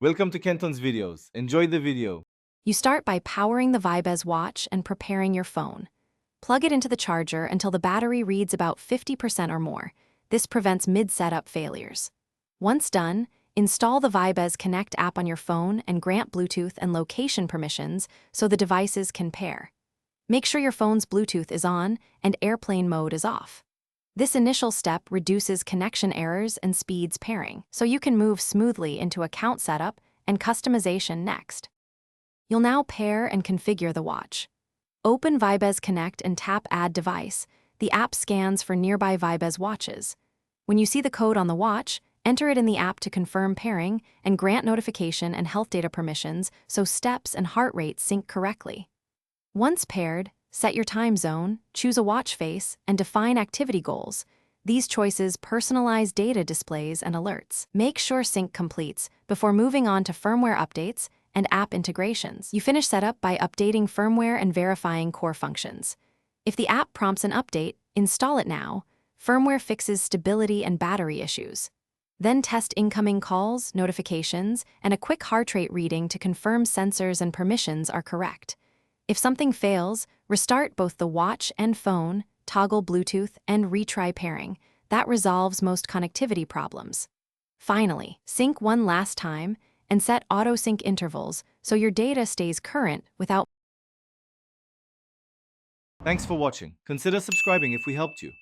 Welcome to Kenton's videos. Enjoy the video. You start by powering the Vibez watch and preparing your phone. Plug it into the charger until the battery reads about 50% or more. This prevents mid-setup failures. Once done, install the Vibez Connect app on your phone and grant Bluetooth and location permissions so the devices can pair. Make sure your phone's Bluetooth is on and airplane mode is off. This initial step reduces connection errors and speeds pairing, so you can move smoothly into account setup and customization next. You'll now pair and configure the watch. Open Vibez Connect and tap Add Device. The app scans for nearby Vibez watches. When you see the code on the watch, enter it in the app to confirm pairing and grant notification and health data permissions so steps and heart rate sync correctly. Once paired, set your time zone, choose a watch face, and define activity goals. These choices personalize data displays and alerts. Make sure sync completes before moving on to firmware updates and app integrations. You finish setup by updating firmware and verifying core functions. If the app prompts an update, install it now. Firmware fixes stability and battery issues. Then test incoming calls, notifications, and a quick heart rate reading to confirm sensors and permissions are correct. If something fails, restart both the watch and phone, toggle Bluetooth, and retry pairing. That resolves most connectivity problems. Finally, sync one last time and set auto-sync intervals so your data stays current without. Thanks for watching. Consider subscribing if we helped you.